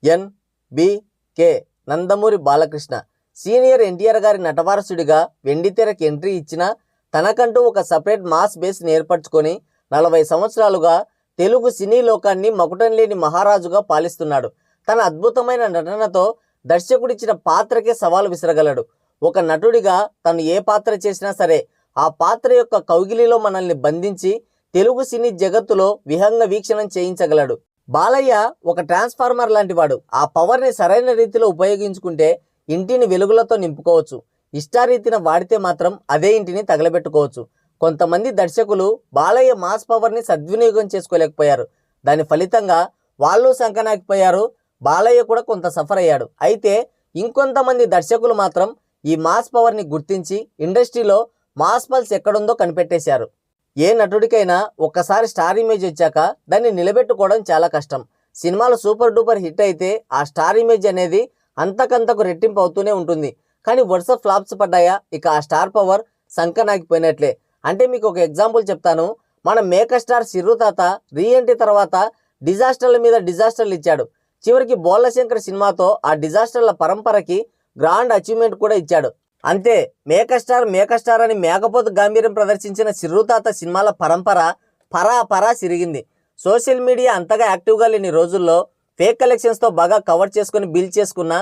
ఎన్.బి.కే. Nandamuri Balakrishna senior NTR గారి నటవారసుడిగా వెండితెరకు entry ఇచ్చిన తనకంటూ ఒక సపరేట్ మాస్ బేస్ని ఏర్పరచుకొని 40 సంవత్సరాలుగా తెలుగు సినీ లోకాన్ని మకుటం లేని మహారాజుగా పాలిస్తున్నాడు. తన అద్భుతమైన నటనతో దర్శకుడిచ్చిన పాత్రకే సవాలు విసరగలడు. ఒక నటుడిగా తను ఏ పాత్ర చేసినా సరే ఆ పాత్ర యొక్క కౌగిలిలో మనల్ని బంధించి తెలుగు సినీ జగత్తులో విహంగ వీక్షణం చేయించగలడు. బాలయ్య ఒక ట్రాన్స్ఫార్మర్ లాంటి వాడు. ఆ పవర్ని సరైన రీతిలో ఉపయోగించుకుంటే ఇంటిని వెలుగులతో నింపుకోవచ్చు. ఇష్టారీతిన వాడితే మాత్రం అదే ఇంటిని తగలబెట్టుకోవచ్చు. కొంతమంది దర్శకులు బాలయ్య మాస్ పవర్ని సద్వినియోగం చేసుకోలేకపోయారు. దాని ఫలితంగా వాళ్ళు సంకనాకిపోయారు. బాలయ్య కూడా కొంత సఫర్ అయ్యాడు. అయితే ఇంకొంతమంది దర్శకులు మాత్రం ఈ మాస్ పవర్ని గుర్తించి ఇండస్ట్రీలో మాస్ పల్స్ ఎక్కడుందో కనిపెట్టేశారు. ఏ నటుడికైనా ఒక్కసారి స్టార్ ఇమేజ్ వచ్చాక దాన్ని నిలబెట్టుకోవడం చాలా కష్టం. సినిమాలు సూపర్ డూపర్ హిట్ అయితే ఆ స్టార్ ఇమేజ్ అనేది అంతకంతకు రెట్టింపు అవుతూనే ఉంటుంది. కానీ వరుస ఫ్లాప్స్ పడ్డాయా ఇక ఆ స్టార్ పవర్ సంకనాగిపోయినట్లే. అంటే మీకు ఒక ఎగ్జాంపుల్ చెప్తాను. మన మేకస్టార్ సిర్రు తాత రీఎంట్రీ తర్వాత డిజాస్టర్ల మీద డిజాస్టర్లు ఇచ్చాడు. చివరికి బోళ్ళశంకర్ సినిమాతో ఆ డిజాస్టర్ల పరంపరకి గ్రాండ్ అచీవ్మెంట్ కూడా ఇచ్చాడు. అంతే, మేకస్టార్ అని మేకపోతు గాంభీర్యం ప్రదర్శించిన సిర్రు తాత సినిమాల పరంపర పరా సిరిగింది. సోషల్ మీడియా అంతగా యాక్టివ్గా లేని రోజుల్లో ఫేక్ కలెక్షన్స్తో బాగా కవర్ చేసుకుని బిల్డ్ చేసుకున్న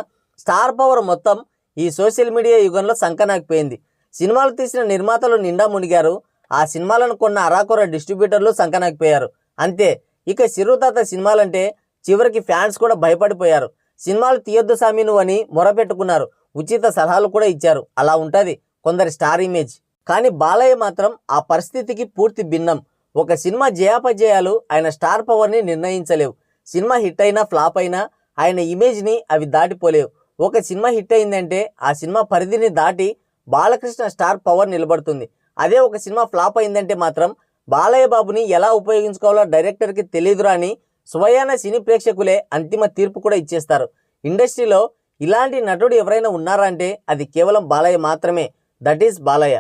స్టార్ పవర్ మొత్తం ఈ సోషల్ మీడియా యుగంలో సంకనాగిపోయింది. సినిమాలు తీసిన నిర్మాతలు నిండా మునిగారు. ఆ సినిమాలను కొన్న అరాకొర డిస్ట్రిబ్యూటర్లు సంకనాగిపోయారు. అంతే, ఇక సిర్రు తాత సినిమాలంటే చివరికి ఫ్యాన్స్ కూడా భయపడిపోయారు. సినిమాలు తీయొద్దు సామి నువ్వు అని మొరపెట్టుకున్నారు. ఉచిత సలహాలు కూడా ఇచ్చారు. అలా ఉంటుంది కొందరి స్టార్ ఇమేజ్. కానీ బాలయ్య మాత్రం ఆ పరిస్థితికి పూర్తి భిన్నం. ఒక సినిమా జయాపజయాలు ఆయన స్టార్ పవర్ని నిర్ణయించలేవు. సినిమా హిట్ అయినా ఫ్లాప్ అయినా ఆయన ఇమేజ్ని అవి దాటిపోలేవు. ఒక సినిమా హిట్ అయిందంటే ఆ సినిమా పరిధిని దాటి బాలకృష్ణ స్టార్ పవర్ నిలబడుతుంది. అదే ఒక సినిమా ఫ్లాప్ అయిందంటే మాత్రం బాలయ్య బాబుని ఎలా ఉపయోగించుకోవాలో డైరెక్టర్కి తెలియదురా అని స్వయాన సినీ ప్రేక్షకులే అంతిమ తీర్పు కూడా ఇచ్చేస్తారు. ఇండస్ట్రీలో ఇలాంటి నటుడు ఎవరైనా ఉన్నారా అంటే అది కేవలం బాలయ్య మాత్రమే. That is Balayya.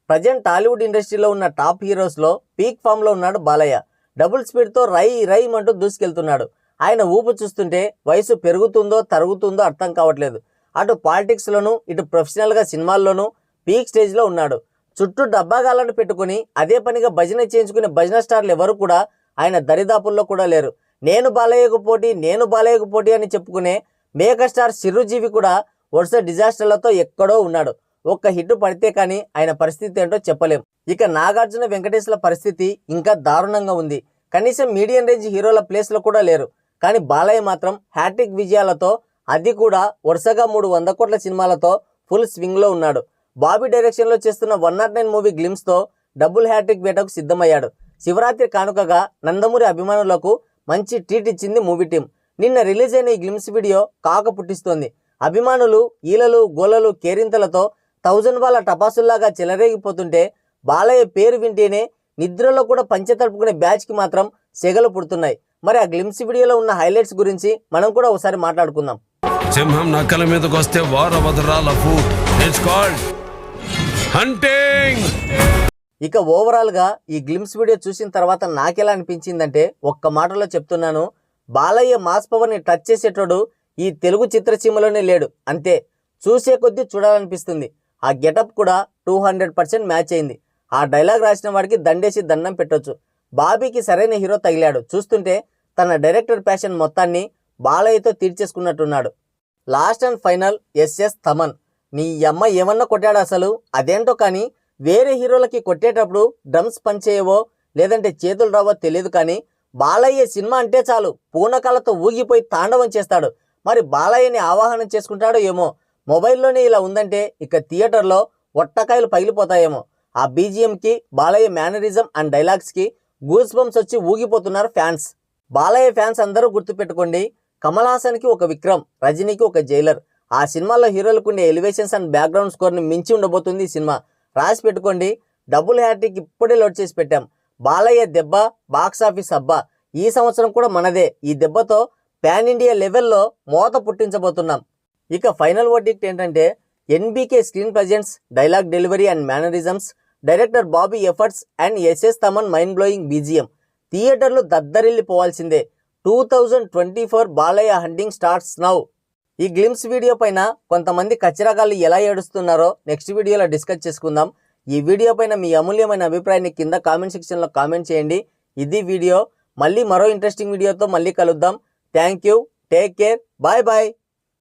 Present Tollywood ఇండస్ట్రీలో ఉన్న టాప్ హీరోస్లో పీక్ ఫామ్లో ఉన్నాడు బాలయ్య. డబుల్ స్పీడ్తో రైమంటూ దూసుకెళ్తున్నాడు. ఆయన ఊపు చూస్తుంటే వయసు పెరుగుతుందో తరుగుతుందో అర్థం కావట్లేదు. అటు పాలిటిక్స్లోనూ ఇటు ప్రొఫెషనల్గా సినిమాల్లోనూ పీక్ స్టేజ్లో ఉన్నాడు. చుట్టూ డబ్బాగాలను పెట్టుకుని అదే పనిగా భజన చేయించుకునే భజన స్టార్లు ఎవరు కూడా ఆయన దరిదాపుల్లో కూడా లేరు. నేను బాలయ్యకు పోటీ అని చెప్పుకునే మేకస్టార్ చిరుజీవి కూడా వరుస డిజాస్టర్లతో ఎక్కడో ఉన్నాడు. ఒక్క హిట్ పడితే కానీ ఆయన పరిస్థితి ఏంటో చెప్పలేం. ఇక నాగార్జున వెంకటేశ్ల పరిస్థితి ఇంకా దారుణంగా ఉంది. కనీసం మీడియం రేంజ్ హీరోల ప్లేస్లో కూడా లేరు. కానీ బాలయ్య మాత్రం హ్యాట్రిక్ విజయాలతో, అది కూడా వరుసగా 300 కోట్ల సినిమాలతో ఫుల్ స్వింగ్లో ఉన్నాడు. బాబీ డైరెక్షన్లో చేస్తున్న 109 మూవీ గ్లిమ్స్తో డబుల్ హ్యాట్రిక్ వేటకు సిద్ధమయ్యాడు. శివరాత్రి కానుకగా నందమూరి అభిమానులకు మంచి ట్రీట్ ఇచ్చింది మూవీ టీం. నిన్న రిలీజ్ అయిన ఈ గ్లిమ్స్ వీడియో కాక పుట్టిస్తోంది. అభిమానులు ఈలలు గోలలు కేరింతలతో 1000 వాళ్ళ టపాసుల్లాగా చెలరేగిపోతుంటే బాలయ్య పేరు వింటేనే నిద్రలో కూడా పంచె తడుపుకునే బ్యాచ్కి మాత్రం సెగలు పుడుతున్నాయి. మరి ఆ గ్లిమ్స్ వీడియోలో ఉన్న హైలైట్స్ గురించి మనం కూడా ఒకసారి మాట్లాడుకుందాం. సింహం నక్కల మీదకి వస్తే ఇక ఓవరాల్గా ఈ గ్లిమ్స్ వీడియో చూసిన తర్వాత నాకెలా అనిపించిందంటే ఒక్క మాటలో చెప్తున్నాను, బాలయ్య మాస్ పవర్ని టచ్ చేసేటోడు ఈ తెలుగు చిత్రసీమలోనే లేడు. అంతే, చూసే కొద్దీ చూడాలనిపిస్తుంది. ఆ గెటప్ కూడా 200% మ్యాచ్ అయింది. ఆ డైలాగ్ రాసిన వాడికి దండేసి దండం పెట్టొచ్చు. బాబీకి సరైన హీరో తగిలాడు. చూస్తుంటే తన డైరెక్టర్ ప్యాషన్ మొత్తాన్ని బాలయ్యతో తీర్చేసుకున్నట్టున్నాడు. Last and final S S Thaman. నీ అమ్మ ఏమన్నా కొట్టాడు అసలు, అదేంటో కానీ వేరే హీరోలకి కొట్టేటప్పుడు డ్రమ్స్ పనిచేయవో లేదంటే చేతులు రావో తెలియదు, కానీ బాలయ్య సినిమా అంటే చాలు పూనకాలతో ఊగిపోయి తాండవం చేస్తాడు. మరి బాలయ్యని ఆవాహనం చేసుకుంటాడో ఏమో. మొబైల్లోనే ఇలా ఉందంటే ఇక థియేటర్లో ఒట్టకాయలు పగిలిపోతాయేమో. ఆ బీజిఎంకి, బాలయ్య మేనరిజం అండ్ డైలాగ్స్కి గూస్ బంప్స్ వచ్చి ఊగిపోతున్నారు ఫ్యాన్స్. బాలయ్య ఫ్యాన్స్ అందరూ గుర్తుపెట్టుకోండి, కమల్ హాసన్కి ఒక విక్రమ్, రజనీకి ఒక జైలర్. ఆ సినిమాలో హీరోలకు ఉండే ఎలివేషన్స్ అండ్ బ్యాక్గ్రౌండ్ స్కోర్ని మించి ఉండబోతుంది ఈ సినిమా. రాసి పెట్టుకోండి. డబుల్ హ్యాట్రిక్ ఇప్పుడే లోడ్ చేసి పెట్టాం. బాలయ్య దెబ్బ బాక్సాఫీస్ అబ్బా. ఈ సంవత్సరం కూడా మనదే. ఈ దెబ్బతో పాన్ ఇండియా లెవెల్లో మోత పుట్టించబోతున్నాం. ఇక ఫైనల్ వర్డిక్ట్ ఏంటంటే NBK screen presence, dialogue delivery and mannerisms, director Bobby efforts and SS Thaman mind blowing BGM. థియేటర్లు దద్దరిల్లిపోవాల్సిందే. 2024 బాలయ్య హంటింగ్ స్టార్ట్స్ నౌ. ఈ గ్లిమ్స్ వీడియో పైన కొంతమంది కచ్చిరగాళ్ళు ఎలా ఏడుస్తున్నారో నెక్స్ట్ వీడియోలో డిస్కస్ చేసుకుందాం. ఈ వీడియో పైన మీ అమూల్యమైన అభిప్రాయాన్ని కింద కామెంట్ సెక్షన్లో కామెంట్ చేయండి. ఇది వీడియో. మళ్ళీ మరో ఇంట్రెస్టింగ్ వీడియోతో మళ్ళీ కలుద్దాం. Thank you. Take care. Bye bye.